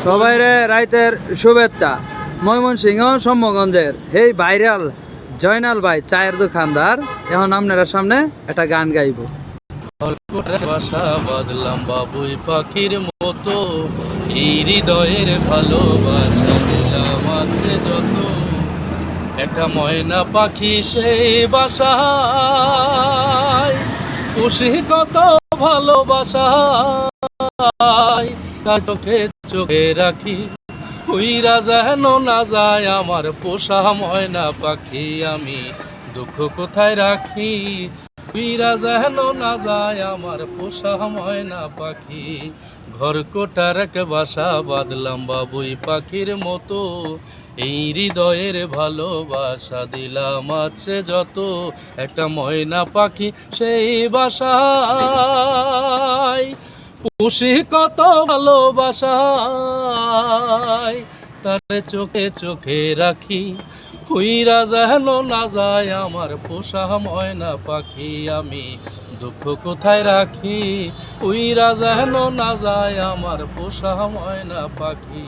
সবাই রে রাইতের শুভেচ্ছা। ময়মনসিংহ সম্মগঞ্জের এই ভাইরাল জয়নাল ভাই চায়ের দোকানদার এখন আপনারা সামনে একটা গান গাইব। বাসা বাঁধলাম বাবুই পাখির মতো, এই হৃদয়ের ভালোবাসা দিলাম আছে যত, একটা ময়না পাখি সেই বাসায়, খুশি কত ভালোবাসা চোখে চোখে রাখি, উইরা যেন না যায় আমার পোষা ময়না পাখি, আমি দুঃখ কোথায় রাখি, উইরা যেন না যায় আমার পোষা ময়না পাখি। ঘর কোটার এক বাসা বাঁধলাম বাবুই পাখির মতো, এই হৃদয়ের ভালোবাসা দিলাম আছে যত, একটা ময়না পাখি সেই বাসায়, খুশি কত ভালোবাসায়, তারে চোখে চোখে রাখি, উইরা যেন না যায় আমার পোষা ময়না পাখি, আমি দুঃখ কোথায় রাখি, উইরা যেন না যায় আমার পোষা ময়না পাখি।